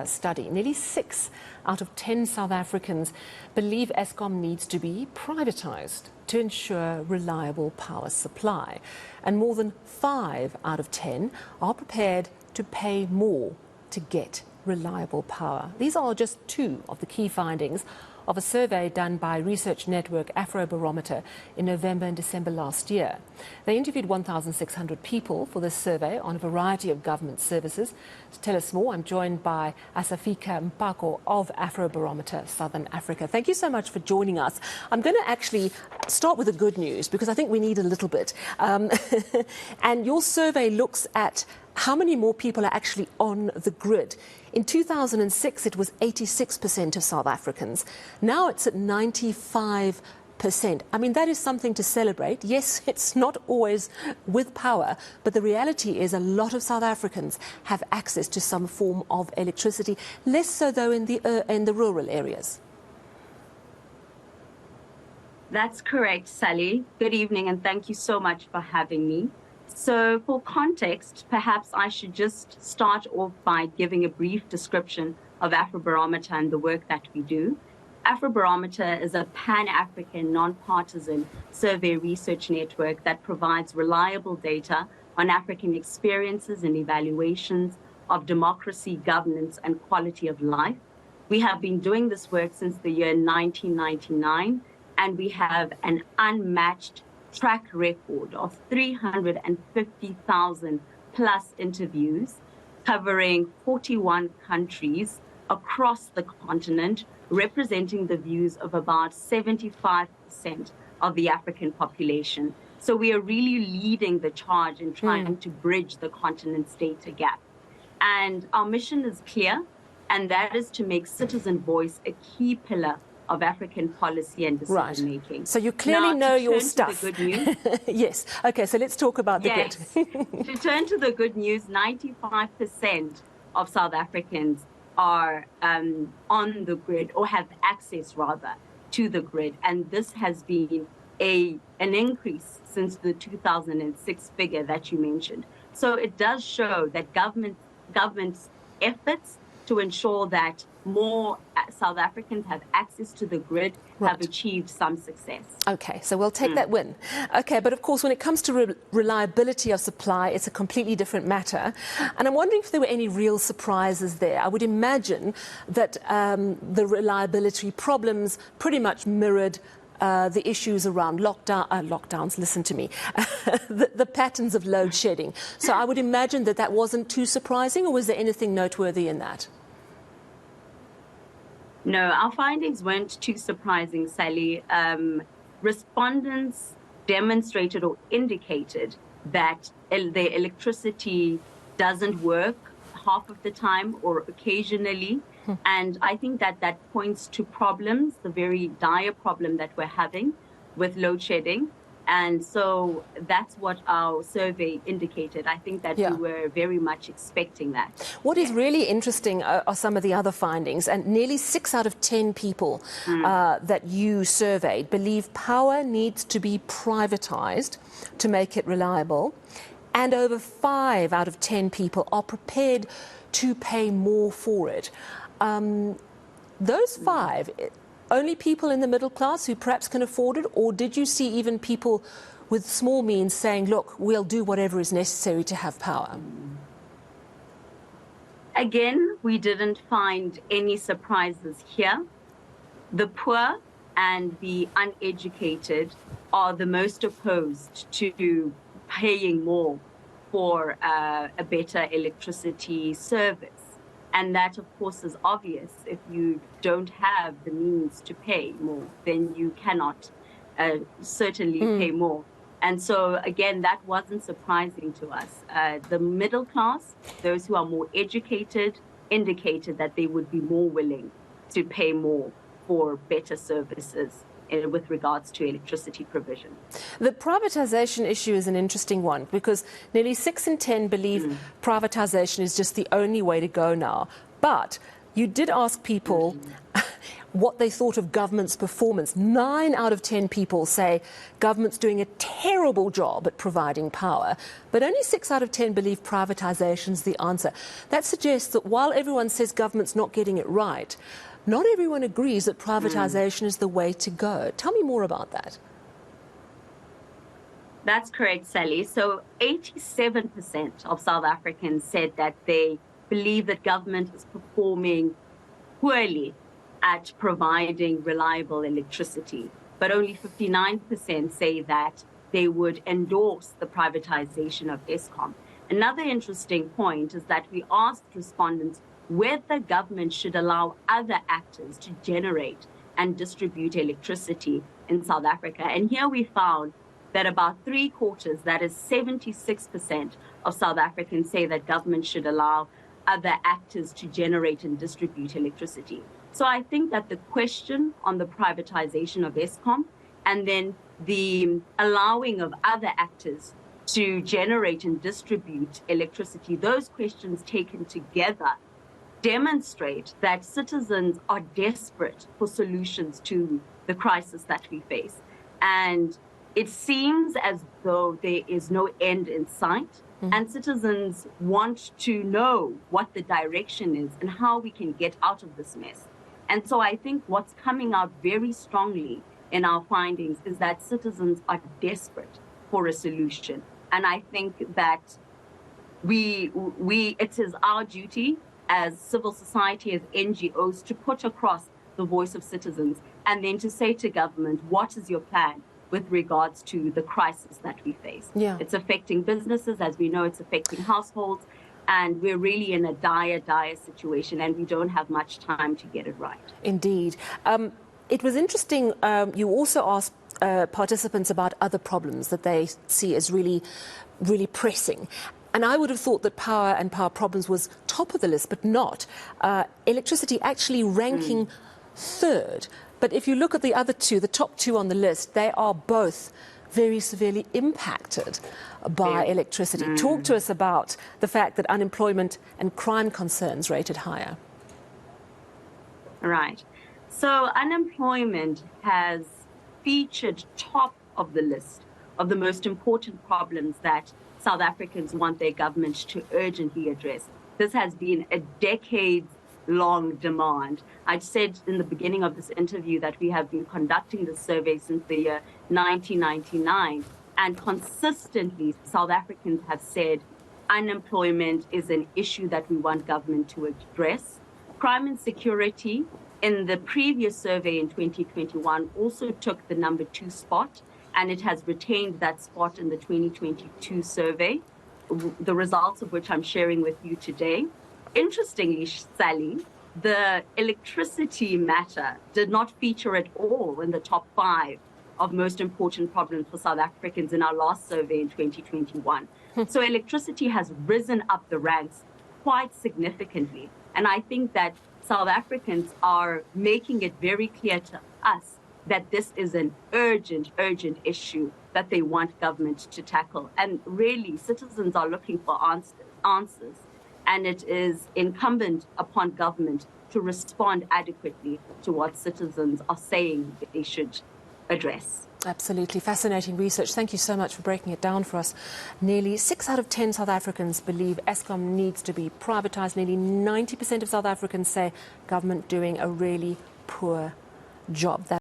study. Nearly 6 out of 10 South Africans believe Eskom needs to be privatised to ensure reliable power supply. And more than 5 out of 10 are prepared to pay more to get reliable power. These are just 2 of the key findings of a survey done by research network Afrobarometer in November and December last year. They interviewed 1,600 people for this survey on a variety of government services. To tell us more, I'm joined by Asafika Mpako of Afrobarometer Southern Africa. Thank you so much for joining us. I'm going to actually start with the good news because I think we need a little bit. And your survey looks at how many more people are actually on the grid. In 2006, it was 86% of South Africans. Now it's at 95%. I mean, that is something to celebrate. Yes, it's not always with power, but the reality is a lot of South Africans have access to some form of electricity, less so though in the rural areas. That's correct, Sally. Good evening, and thank you so much for having me. So for context, perhaps I should just start off by giving a brief description of Afrobarometer and the work that we do. Afrobarometer is a pan-African, non-partisan survey research network that provides reliable data on African experiences and evaluations of democracy, governance, and quality of life. We have been doing this work since the year 1999, and we have an unmatched track record of 350,000 plus interviews covering 41 countries across the continent, representing the views of about 75% of the African population. So we are really leading the charge in trying to bridge the continent's data gap. And our mission is clear, and that is to make citizen voice a key pillar of African policy and decision making. So you clearly know your stuff. To the good news. Yes. Okay, so let's talk about the good. To turn to the good news, 95% of South Africans are on the grid, or have access rather to the grid, and this has been an increase since the 2006 figure that you mentioned. So it does show that government's efforts to ensure that more South Africans have access to the grid have achieved some success. Okay, so we'll take that win. Okay, but of course, when it comes to reliability of supply, it's a completely different matter. And I'm wondering if there were any real surprises there. I would imagine that the reliability problems pretty much mirrored the issues around lockdowns, listen to me, the patterns of load shedding. So I would imagine that that wasn't too surprising, or was there anything noteworthy in that? No, our findings weren't too surprising, Sally. Respondents demonstrated or indicated that the electricity doesn't work half of the time or occasionally. And I think that that points to problems, the very dire problem that we're having with load shedding. And so that's what our survey indicated. I think that we were very much expecting that. What is really interesting are some of the other findings. And nearly 6 out of 10 people that you surveyed believe power needs to be privatised to make it reliable. And over 5 out of 10 people are prepared to pay more for it. Those 5... only people in the middle class who perhaps can afford it, or did you see even people with small means saying, look, we'll do whatever is necessary to have power? Again, we didn't find any surprises here. The poor and the uneducated are the most opposed to paying more for a better electricity service. And that, of course, is obvious. If you don't have the means to pay more, then you cannot certainly pay more. And so, again, that wasn't surprising to us. The middle class, those who are more educated, indicated that they would be more willing to pay more for better services with regards to electricity provision. The privatisation issue is an interesting one because nearly 6 in 10 believe privatisation is just the only way to go now. But You did ask people what they thought of government's performance. 9 out of 10 people say government's doing a terrible job at providing power, but only 6 out of 10 believe privatisation's the answer. That suggests that while everyone says government's not getting it right, not everyone agrees that privatisation is the way to go. Tell me more about that. That's correct, Sally. So 87% of South Africans said that they believe that government is performing poorly at providing reliable electricity. But only 59% say that they would endorse the privatization of Eskom. Another interesting point is that we asked respondents whether government should allow other actors to generate and distribute electricity in South Africa. And here we found that about 3/4, that is 76% of South Africans, say that government should allow other actors to generate and distribute electricity. So I think that the question on the privatization of Eskom and then the allowing of other actors to generate and distribute electricity, those questions taken together demonstrate that citizens are desperate for solutions to the crisis that we face. And it seems as though there is no end in sight. And citizens want to know what the direction is and how we can get out of this mess. And so I think what's coming out very strongly in our findings is that citizens are desperate for a solution. And I think that it is our duty as civil society, as NGOs, to put across the voice of citizens and then to say to government, what is your plan with regards to the crisis that we face? Yeah. It's affecting businesses, as we know, it's affecting households, and we're really in a dire situation, and we don't have much time to get it right. Indeed. It was interesting, you also asked participants about other problems that they see as really pressing. And I would have thought that power and power problems was top of the list, but not. Electricity actually ranking third. But if you look at the other two, the top two on the list, they are both very severely impacted by electricity. Talk to us about the fact that unemployment and crime concerns rated higher. Right. So unemployment has featured top of the list of the most important problems that South Africans want their government to urgently address. This has been a decades-long demand. I said in the beginning of this interview that we have been conducting this survey since the year 1999, and consistently South Africans have said unemployment is an issue that we want government to address. Crime and security in the previous survey in 2021 also took the number 2 spot, and it has retained that spot in the 2022 survey, the results of which I'm sharing with you today. Interestingly, Sally, the electricity matter did not feature at all in the top 5 of most important problems for South Africans in our last survey in 2021. So electricity has risen up the ranks quite significantly. And I think that South Africans are making it very clear to us that this is an urgent issue that they want government to tackle. And really, citizens are looking for answers. And it is incumbent upon government to respond adequately to what citizens are saying that they should address. Absolutely. Fascinating research. Thank you so much for breaking it down for us. Nearly 6 out of 10 South Africans believe Eskom needs to be privatised. Nearly 90% of South Africans say government doing a really poor job.